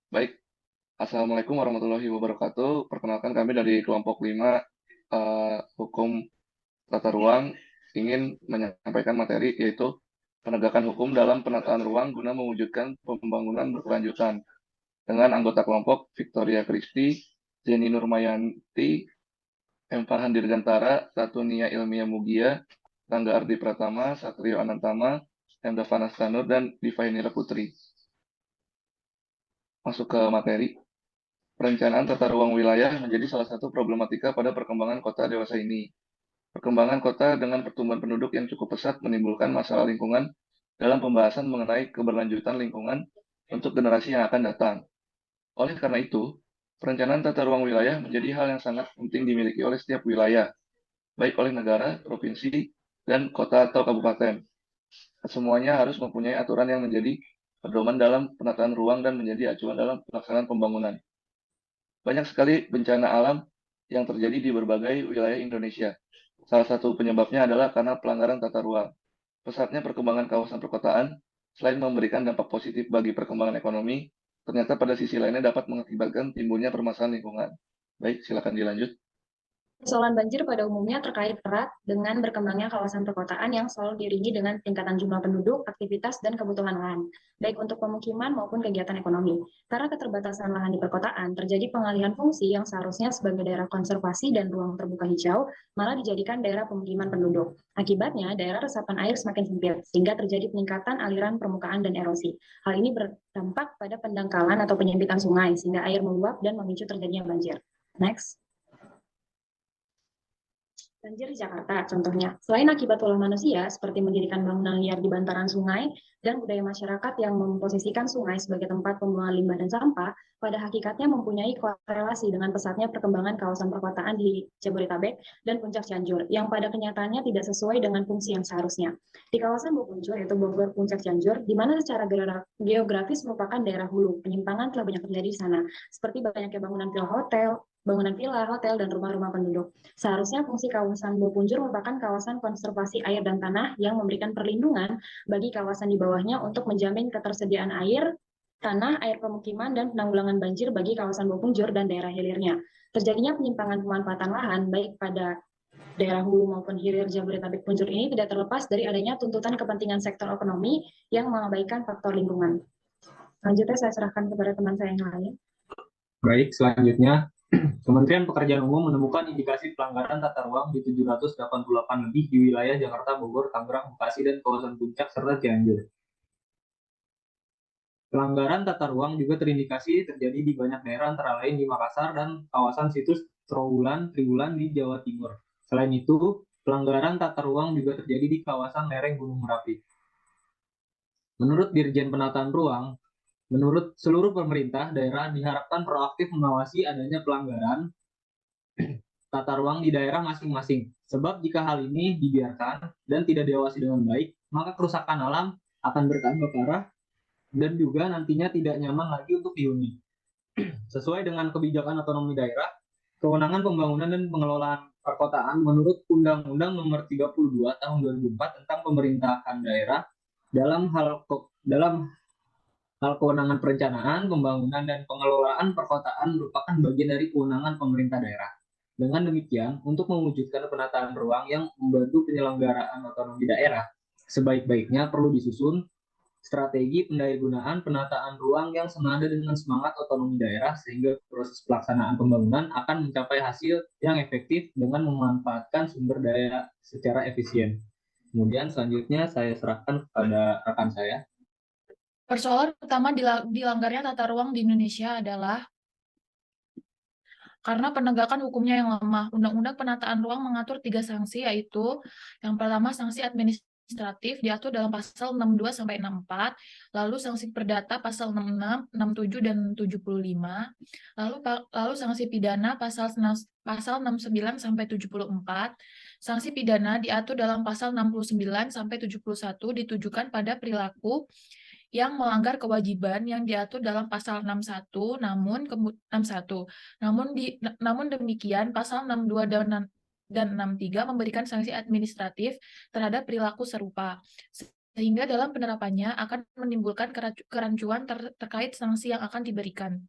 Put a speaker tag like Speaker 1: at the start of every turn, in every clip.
Speaker 1: Baik, Assalamualaikum warahmatullahi wabarakatuh. Perkenalkan kami dari kelompok 5 Hukum Tata Ruang ingin menyampaikan materi yaitu penegakan hukum dalam penataan ruang guna mewujudkan pembangunan berkelanjutan dengan anggota kelompok Victoria Christie, Jenny Nurmayanti, M. Farhan Dirgantara, Tatunia Ilmiah Mugia, Rangga Ardi Pratama, Satrio Anantama, M. Davana Stanur, dan Divainira Putri. Masuk ke materi. Perencanaan tata ruang wilayah menjadi salah satu problematika pada perkembangan kota dewasa ini. Perkembangan kota dengan pertumbuhan penduduk yang cukup pesat menimbulkan masalah lingkungan dalam pembahasan mengenai keberlanjutan lingkungan untuk generasi yang akan datang. Oleh karena itu, perencanaan tata ruang wilayah menjadi hal yang sangat penting dimiliki oleh setiap wilayah, baik oleh negara, provinsi, dan kota atau kabupaten. Semuanya harus mempunyai aturan yang menjadi pedoman dalam penataan ruang dan menjadi acuan dalam pelaksanaan pembangunan. Banyak sekali bencana alam yang terjadi di berbagai wilayah Indonesia. Salah satu penyebabnya adalah karena pelanggaran tata ruang. Pesatnya perkembangan kawasan perkotaan, selain memberikan dampak positif bagi perkembangan ekonomi, ternyata pada sisi lainnya dapat mengakibatkan timbulnya permasalahan lingkungan. Baik, silakan dilanjut.
Speaker 2: Persoalan banjir pada umumnya terkait erat dengan berkembangnya kawasan perkotaan yang selalu diiringi dengan peningkatan jumlah penduduk, aktivitas, dan kebutuhan lahan, baik untuk pemukiman maupun kegiatan ekonomi. Karena keterbatasan lahan di perkotaan, terjadi pengalihan fungsi yang seharusnya sebagai daerah konservasi dan ruang terbuka hijau, malah dijadikan daerah pemukiman penduduk. Akibatnya, daerah resapan air semakin sempit, sehingga terjadi peningkatan aliran permukaan dan erosi. Hal ini berdampak pada pendangkalan atau penyempitan sungai, sehingga air meluap dan memicu terjadinya banjir. Next. Banjir di Jakarta, contohnya. Selain akibat ulah manusia, seperti mendirikan bangunan liar di bantaran sungai, dan budaya masyarakat yang memposisikan sungai sebagai tempat pembuangan limbah dan sampah, pada hakikatnya mempunyai korelasi dengan pesatnya perkembangan kawasan perkotaan di Jabodetabek dan Puncak Cianjur, yang pada kenyataannya tidak sesuai dengan fungsi yang seharusnya. Di kawasan Bogor, yaitu Bogor, Puncak Cianjur, di mana secara geografis merupakan daerah hulu, penyimpangan telah banyak terjadi di sana, seperti banyaknya bangunan villa, hotel, dan rumah-rumah penduduk. Seharusnya fungsi kawasan Bopunjur merupakan kawasan konservasi air dan tanah yang memberikan perlindungan bagi kawasan di bawahnya untuk menjamin ketersediaan air, tanah, air pemukiman, dan penanggulangan banjir bagi kawasan Bopunjur dan daerah hilirnya. Terjadinya penyimpangan pemanfaatan lahan, baik pada daerah hulu maupun hilir Jabodetabek Punjur ini tidak terlepas dari adanya tuntutan kepentingan sektor ekonomi yang mengabaikan faktor lingkungan. Selanjutnya saya serahkan kepada teman saya yang lain.
Speaker 3: Baik, selanjutnya Kementerian Pekerjaan Umum menemukan indikasi pelanggaran tata ruang di 788 lebih di wilayah Jakarta, Bogor, Tangerang, Bekasi, dan kawasan Puncak serta Cianjur. Pelanggaran tata ruang juga terindikasi terjadi di banyak daerah antara lain di Makassar dan kawasan situs Triwulan di Jawa Timur. Selain itu, pelanggaran tata ruang juga terjadi di kawasan lereng Gunung Merapi. Menurut Dirjen Penataan Ruang, menurut seluruh pemerintah daerah diharapkan proaktif mengawasi adanya pelanggaran tata ruang di daerah masing-masing. Sebab jika hal ini dibiarkan dan tidak diawasi dengan baik, maka kerusakan alam akan bertambah parah dan juga nantinya tidak nyaman lagi untuk dihuni. Sesuai dengan kebijakan otonomi daerah, kewenangan pembangunan dan pengelolaan perkotaan menurut Undang-Undang Nomor 32 Tahun 2004 tentang Pemerintahan Daerah dalam hal kewenangan perencanaan, pembangunan, dan pengelolaan perkotaan merupakan bagian dari kewenangan pemerintah daerah. Dengan demikian, untuk mewujudkan penataan ruang yang membantu penyelenggaraan otonomi daerah, sebaik-baiknya perlu disusun strategi pendaya-gunaan penataan ruang yang senada dengan semangat otonomi daerah sehingga proses pelaksanaan pembangunan akan mencapai hasil yang efektif dengan memanfaatkan sumber daya secara efisien. Kemudian selanjutnya saya serahkan kepada rekan saya.
Speaker 4: Persoalan utama dilanggarnya tata ruang di Indonesia adalah karena penegakan hukumnya yang lemah. Undang-Undang Penataan Ruang mengatur 3 sanksi, yaitu yang pertama sanksi administratif diatur dalam pasal 62 sampai 64, lalu sanksi perdata pasal 66, 67 dan 75, lalu sanksi pidana pasal 69 sampai 74. Sanksi pidana diatur dalam pasal 69 sampai 71 ditujukan pada perilaku yang melanggar kewajiban yang diatur dalam pasal 61 namun demikian pasal 62 dan 63 memberikan sanksi administratif terhadap perilaku serupa. sehingga dalam penerapannya akan menimbulkan kerancuan terkait sanksi yang akan diberikan.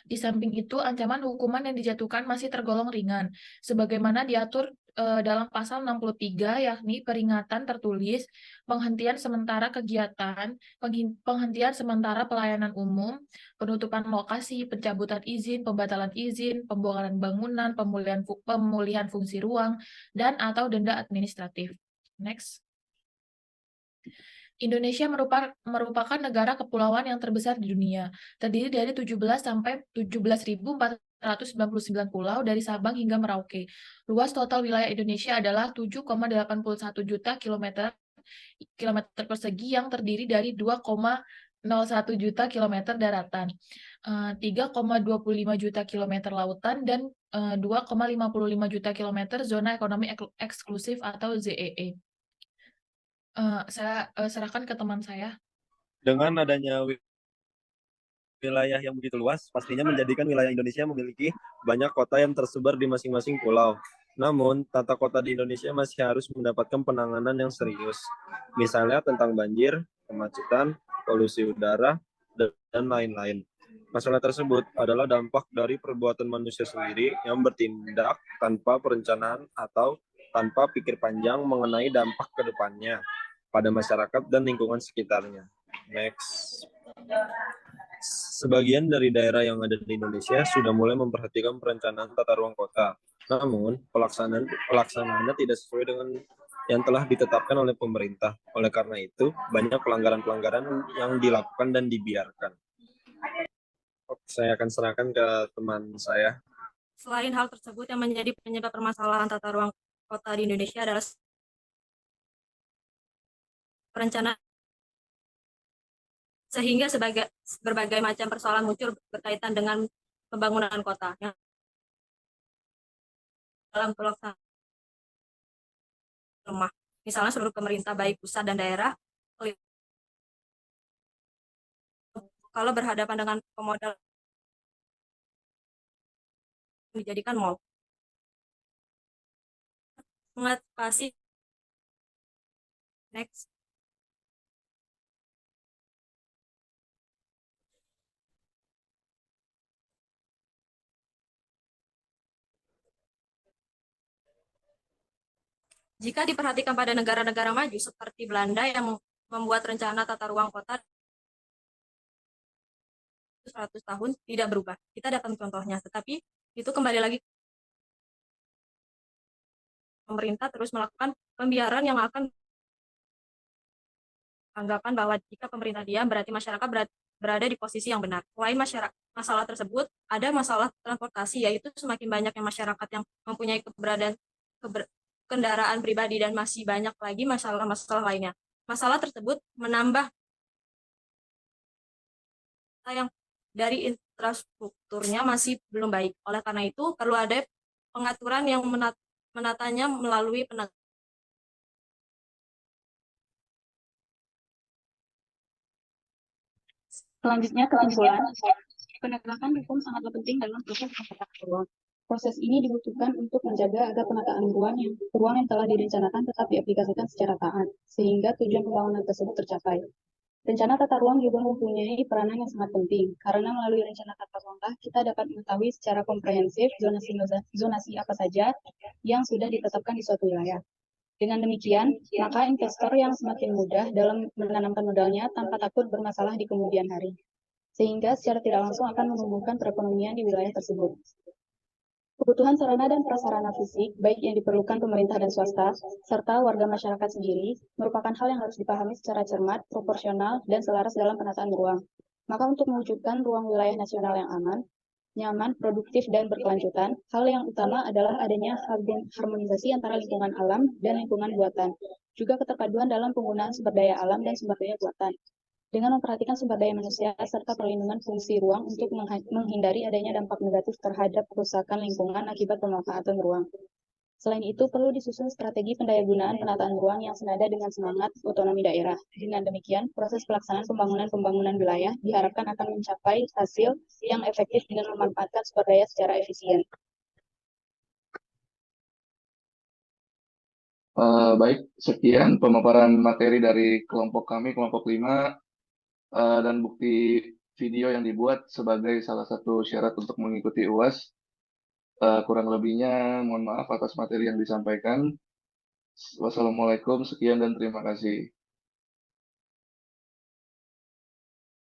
Speaker 4: Di samping itu, ancaman hukuman yang dijatuhkan masih tergolong ringan, sebagaimana diatur dalam pasal 63, yakni peringatan tertulis, penghentian sementara kegiatan, penghentian sementara pelayanan umum, penutupan lokasi, pencabutan izin, pembatalan izin, pembongkaran bangunan, pemulihan fungsi ruang, dan atau denda administratif. Next. Indonesia merupakan negara kepulauan yang terbesar di dunia, terdiri dari 17 sampai 17.499 pulau dari Sabang hingga Merauke. Luas total wilayah Indonesia adalah 7,81 juta kilometer persegi yang terdiri dari 2,01 juta kilometer daratan, 3,25 juta kilometer lautan, dan 2,55 juta kilometer zona ekonomi eksklusif atau ZEE. Saya serahkan ke teman saya.
Speaker 5: Dengan adanya wilayah yang begitu luas, pastinya menjadikan wilayah Indonesia memiliki banyak kota yang tersebar di masing-masing pulau. Namun, tata kota di Indonesia masih harus mendapatkan penanganan yang serius. Misalnya tentang banjir, kemacetan, polusi udara, dan lain-lain. Masalah tersebut adalah dampak dari perbuatan manusia sendiri yang bertindak tanpa perencanaan atau tanpa pikir panjang mengenai dampak ke depannya pada masyarakat dan lingkungan sekitarnya. Next. Sebagian dari daerah yang ada di Indonesia sudah mulai memperhatikan perencanaan tata ruang kota. Namun, pelaksanaannya tidak sesuai dengan yang telah ditetapkan oleh pemerintah. Oleh karena itu, banyak pelanggaran-pelanggaran yang dilakukan dan dibiarkan. Saya akan serahkan ke teman saya.
Speaker 6: Selain hal tersebut, yang menjadi penyebab permasalahan tata ruang kota di Indonesia adalah perencanaan, sehingga berbagai macam persoalan muncul berkaitan dengan pembangunan kota yang dalam pelaksanaan lemah. Misalnya seluruh pemerintah baik pusat dan daerah kalau berhadapan dengan pemodal dijadikan mall. Mengatasi next. Jika diperhatikan pada negara-negara maju seperti Belanda yang membuat rencana tata ruang kota 100 tahun tidak berubah. Kita dapat contohnya, tetapi itu kembali lagi pemerintah terus melakukan pembiaran yang akan anggapan bahwa jika pemerintah diam berarti masyarakat berada di posisi yang benar. Selain masalah tersebut, ada masalah transportasi, yaitu semakin banyaknya masyarakat yang mempunyai kendaraan pribadi dan masih banyak lagi masalah-masalah lainnya. Masalah tersebut menambah yang dari infrastrukturnya masih belum baik. Oleh karena itu, perlu ada pengaturan yang menatanya melalui
Speaker 2: Selanjutnya, kesimpulan. Penegakan hukum sangatlah penting dalam proses penataan ruang. Proses ini dibutuhkan untuk menjaga agar penataan ruang yang telah direncanakan tetap diaplikasikan secara taat, sehingga tujuan pembangunan tersebut tercapai. Rencana tata ruang juga mempunyai peranan yang sangat penting, karena melalui rencana tata ruanglah kita dapat mengetahui secara komprehensif zonasi apa saja yang sudah ditetapkan di suatu wilayah. Dengan demikian, maka investor yang semakin mudah dalam menanamkan modalnya tanpa takut bermasalah di kemudian hari, sehingga secara tidak langsung akan menumbuhkan perekonomian di wilayah tersebut. Kebutuhan sarana dan prasarana fisik, baik yang diperlukan pemerintah dan swasta, serta warga masyarakat sendiri, merupakan hal yang harus dipahami secara cermat, proporsional, dan selaras dalam penataan ruang. Maka untuk mewujudkan ruang wilayah nasional yang aman, nyaman, produktif, dan berkelanjutan, hal yang utama adalah adanya harmonisasi antara lingkungan alam dan lingkungan buatan, juga keterpaduan dalam penggunaan sumber daya alam dan sumber daya buatan, dengan memperhatikan sumber daya manusia serta perlindungan fungsi ruang untuk menghindari adanya dampak negatif terhadap kerusakan lingkungan akibat pemanfaatan ruang. Selain itu, perlu disusun strategi pendayagunaan penataan ruang yang senada dengan semangat otonomi daerah. Dengan demikian, proses pelaksanaan pembangunan wilayah diharapkan akan mencapai hasil yang efektif dengan memanfaatkan sumber daya secara efisien.
Speaker 1: Baik, sekian pemaparan materi dari kelompok kami, kelompok 5, dan bukti video yang dibuat sebagai salah satu syarat untuk mengikuti UAS. Kurang lebihnya, mohon maaf atas materi yang disampaikan. Wassalamualaikum, sekian dan terima kasih.